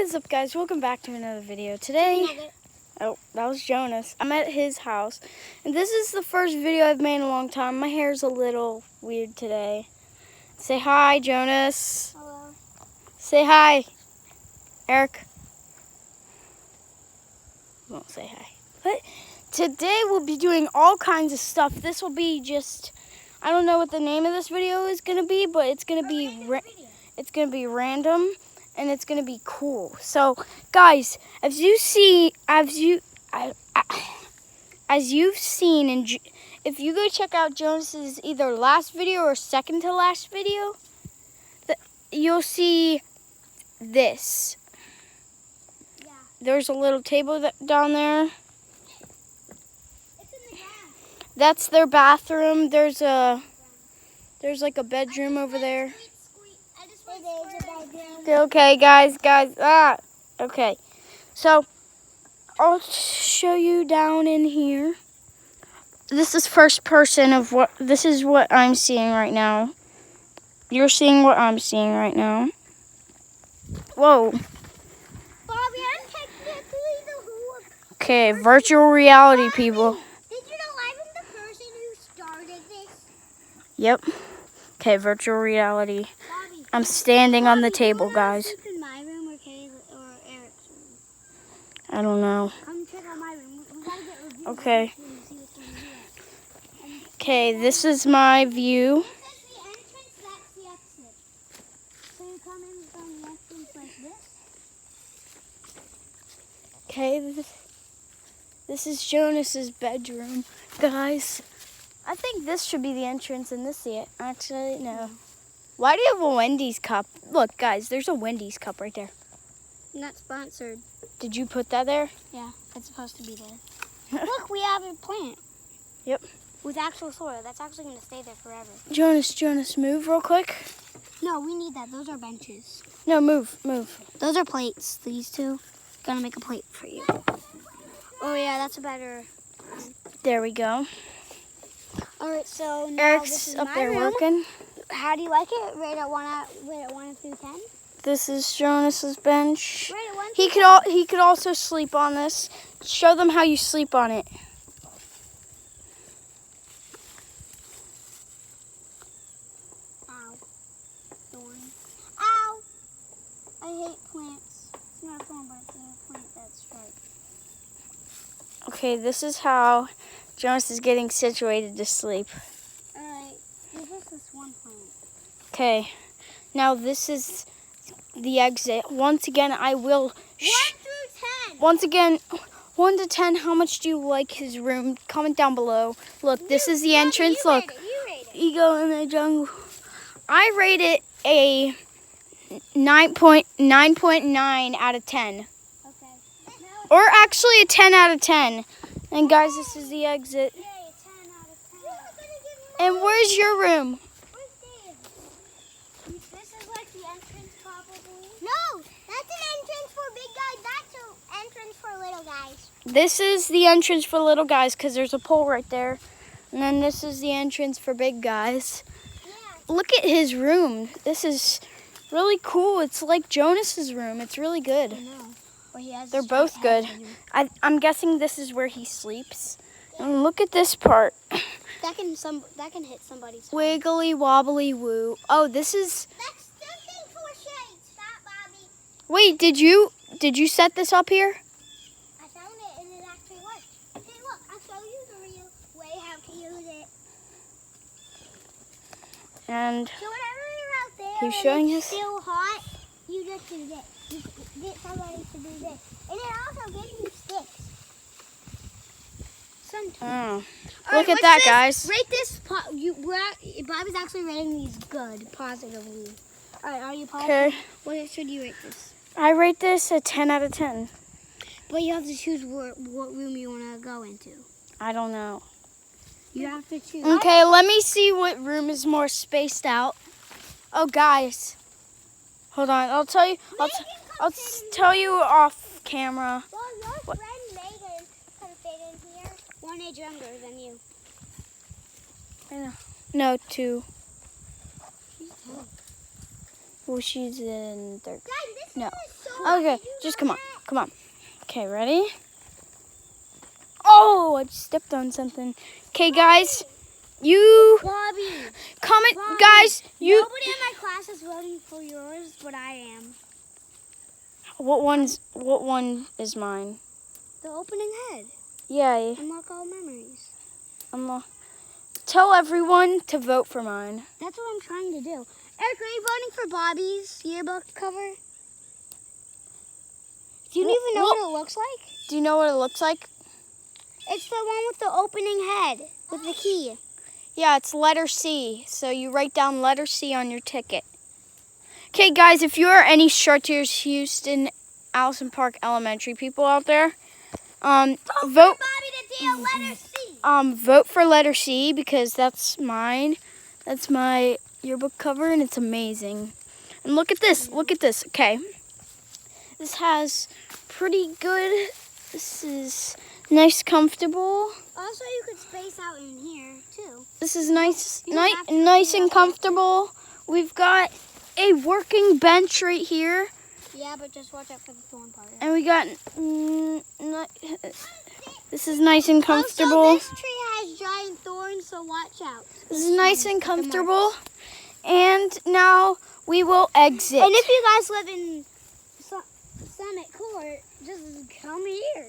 is up, guys? Welcome back to another video. Today, oh, that was Jonas. I'm at his house, and this is the first video I've made in a long time. My hair's a little weird today. Say hi, Jonas. Hello. Say hi, Eric. Won't say hi. But today we'll be doing all kinds of stuff. This will be just, I don't know what the name of this video is gonna be, but it's gonna be random. And it's gonna be cool. So, guys, as you've seen, and if you go check out Jonas's either last video or second to last video, you'll see this. Yeah. There's a little table down there. It's in the ground. That's their bathroom. There's like a bedroom over there. Okay, guys. Okay. So, I'll show you down in here. This is first person of this is what I'm seeing right now. You're seeing what I'm seeing right now. Whoa. Bobby, I'm technically the Okay, virtual reality, people. Did you know I'm the person who started this? Yep. Okay, virtual reality. Bobby, I'm standing on the table, guys. Sleep in my room or Eric's room? I don't know. Come check out my room. We gotta get reviews. Okay. So we see what's in here. Okay, this is my view. This is the entrance, that's the exit. So you come in from the entrance like this. Okay, this is Jonas's bedroom, guys. I think this should be the entrance and this it. Actually, no. Why do you have a Wendy's cup? Look, guys, there's a Wendy's cup right there. Not sponsored. Did you put that there? Yeah, it's supposed to be there. Look, we have a plant. Yep. With actual soil. That's actually going to stay there forever. Jonas, move real quick. No, we need that. Those are benches. No, move. Those are plates. These two. Gonna make a plate for you. Oh yeah, that's a better. There we go. All right, so now Eric's this is up my there room. working. How do you like it? Rate it 1 through 10. This is Jonas's bench. Rate it 1 He through could he could also sleep on this. Show them how you sleep on it. Ow. Thorn. Ow! I hate plants. It's not a thorn, but it's a plant that's striped. Okay, this is how Jonas is getting situated to sleep. All right, this is this one plant. Okay, now this is the exit. Once again, I will. 1 through 10. Once again, 1 to 10. How much do you like his room? Comment down below. Look, this is the entrance. Look, You rate it. Eagle in the jungle. I rate it a 9.9 out of 10. Okay. Or actually a 10 out of 10. And guys, this is the exit. Yay, a 10 out of 10. And where's your room? Where's Dave? This is like the entrance probably. No, that's an entrance for big guys. That's an entrance for little guys. This is the entrance for little guys because there's a pole right there. And then this is the entrance for big guys. Yeah. Look at his room. This is really cool. It's like Jonas's room. It's really good. I know. But he has They're both good. I'm guessing this is where he sleeps. And look at this part. That can hit somebody's head. Wiggly wobbly woo. Oh, this is. That's the thing for shade. Stop, Bobby. Wait, did you set this up here? I found it and it actually worked. Hey, look, I'll show you the real way how to use it. And So whenever you're out there he's and showing it's us. still hot, you just do this. You get somebody to do this. And it also gives you sticks. Sometimes. Oh. All Look right, at that, what's guys. this? Rate this. Bobby's actually rating these good, positively. All right, are you positive? Okay. What should you rate this? I rate this a 10 out of 10. But you have to choose what room you want to go into. I don't know. You have to choose. Okay, let me see what room is more spaced out. Oh, guys. Hold on. I'll tell you off camera. Well, your What? friend Megan can fit in here. 1 age younger than you. I know. No, 2. Well, she's in third. Guys, this No. is so Okay, Did you just know come on. that? Come on. Okay, ready? Oh, I just stepped on something. Okay, guys, you Bobby. comment, Bobby, guys. You Nobody in my class is voting for yours, but I am. what one is mine? The opening head. Yeah, Unlock all memories. tell everyone to vote for mine. That's what I'm trying to do. Eric, are you voting for Bobby's yearbook cover? Do you even know what it looks like? Do you know what it looks like? It's the one with the opening head with the key. Yeah, it's letter C. So you write down letter C on your ticket. Okay, guys, if you are any Chartiers, Houston, Allison Park Elementary people out there, vote For Bobby to deal letter C. vote for letter C because that's mine. That's my yearbook cover and it's amazing. And look at this. Look at this. Okay. This has pretty good. This is nice, comfortable. Also, you could space out in here too. This is nice, You don't have to nice do and that. comfortable. We've got a working bench right here, Yeah, but just watch out for the thorn part. and we got. This is nice and comfortable. Also, this tree has giant thorns, so watch out. This is nice and comfortable. And now we will exit. And if you guys live in Summit Court, just come here.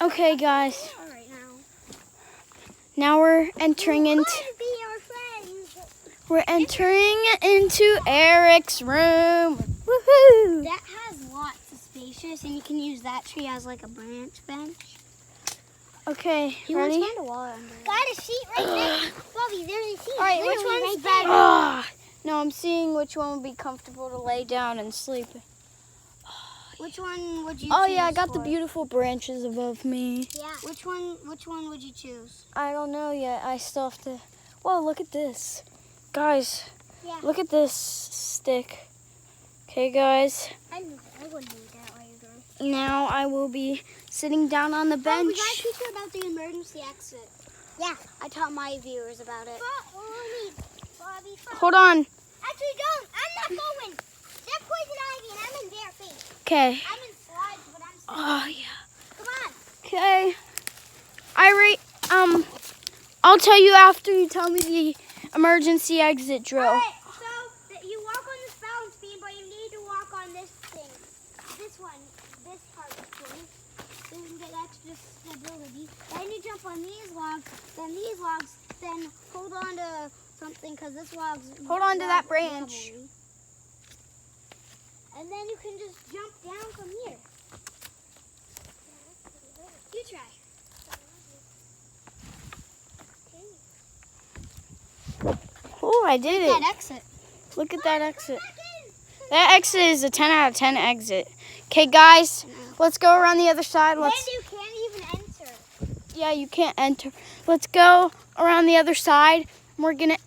Okay, guys. All right now. Now we're entering into. Be our friends. We're entering into Eric's room. Woohoo! That has lots of spacious, and you can use that tree as like a branch bench. Okay, You want to ready? find a wall under it. Got a sheet right there. Bobby, there's a sheet. All right, which literally one's right there. Ah, no, I'm seeing which one would be comfortable to lay down and sleep. Which one would you Oh choose yeah, I got the for? beautiful branches above me. Yeah. Which one would you choose? I don't know yet. I still have to. Whoa, look at this, guys. Yeah. Look at this stick. Okay, guys. I wouldn't need that while you're doing. Now I will be sitting down on the Oh, we bench. gotta teach you about the emergency exit. Yeah. I taught my viewers about it. Bobby, Hold on. Actually, don't. I'm not going. They're poison ivy, and I'm in bare feet. Okay. I'm in slides, but I'm still. Oh yeah. Come on. Okay. I'll tell you after you tell me the emergency exit drill. All right. So you walk on this balance beam, but you need to walk on this thing. This one. This part of the thing. So you can get extra stability. Then you jump on these logs. Then these logs. Then hold on to something because this log's. Hold on to that log- branch. level. And then you can just jump down from here. You try. Oh, I did That it. exit. Look at that exit. That exit is a 10 out of 10 exit. Okay, guys, let's go around the other side. Then Let's. you can't even enter. Yeah, you can't enter. Let's go around the other side. We're gonna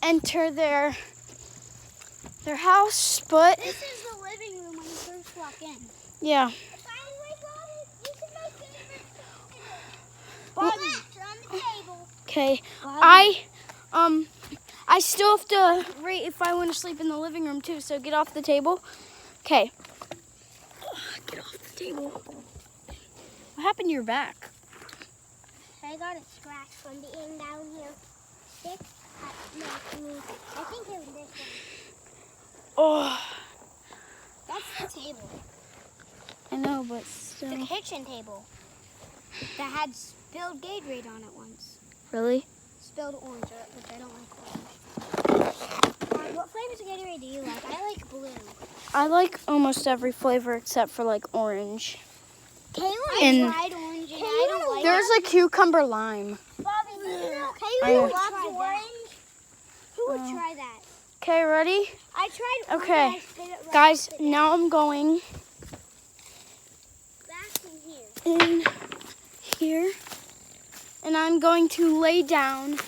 enter their house, but This is the living room when you first walk in. yeah. By the way, Bobby, this is my favorite thing. Bobby, on the table. Okay, Bobby. I still have to rate if I want to sleep in the living room too. So get off the table. Okay. Get off the table. What happened to your back? I got a scratch from being down here. Stick at me. I think it was this one. Oh, That's the table. I know, but The still. kitchen table. That had spilled Gatorade on it once. Really? Spilled orange, which I don't like orange. What flavors of Gatorade do you like? I like blue. I like almost every flavor except for like orange. Kayla And- tried orange and I don't like There's it. a cucumber lime. Bobby, I Kayla know. loves orange. Who would Oh. try that? Okay, ready? I tried orange. Okay. and I spit it right Guys, back now I'm going in here. in here and I'm going to lay down.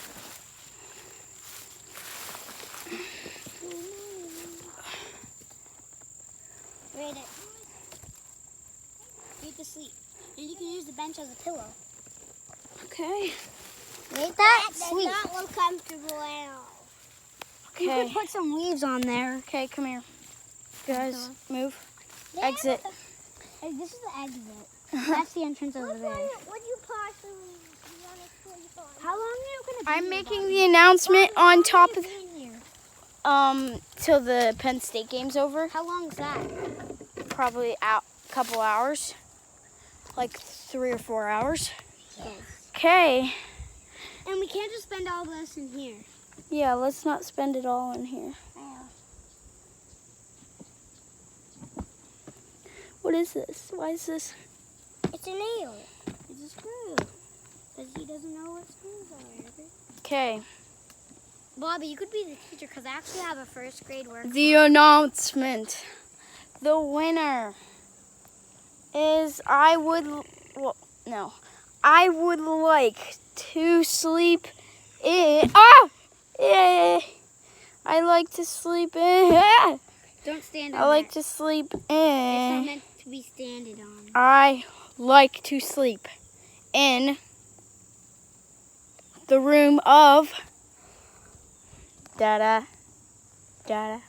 Read it. Read the sleep. And you can use the bench as a pillow. Okay. Read that? Sleep. Does not look comfortable at all. You Okay. could put some leaves on there. Okay, come here. Guys, move. Yeah, Exit. Hey, this is the exit. That's the entrance over there. Would you possibly want to put it on? How long are you going to be I'm here, making Bobby? the announcement Bobby, how on long top are of you being here? till the Penn State game's over. How long is that? Probably out couple hours. Like 3 or 4 hours. Okay. And we can't just spend all this in here. Yeah, let's not spend it all in here. What is this? Why is this? It's a nail. It's a screw. Because he doesn't know what screws are. Okay. Bobby, you could be the teacher because I actually have a first grade workbook. The announcement. The winner is I would like to sleep in. Oh! Yeah. I like to sleep in. Don't stand on I like that. to sleep It's not in. meant to be standing on. I like to sleep in the room of da-da, da-da.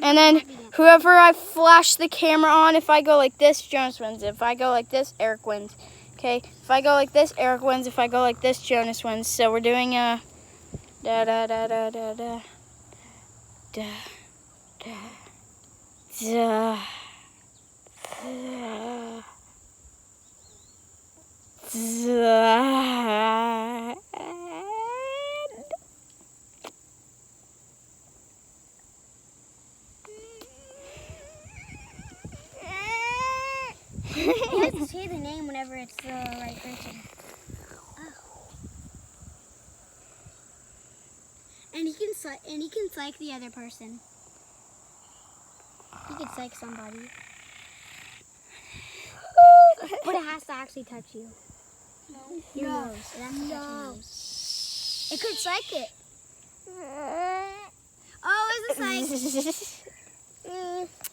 And then whoever I flash the camera on, if I go like this, Jonas wins. If I go like this, Eric wins. Okay? If I go like this, Eric wins. If I go like this, Jonas wins. So we're doing a da-da-da-da-da-da. Da-da. You have to say the name whenever it's the right person. And he can psych the other person. He could psych somebody. But it has to actually touch you. Your nose. It has to touch your nose. It could psych it. Oh, it's a psych.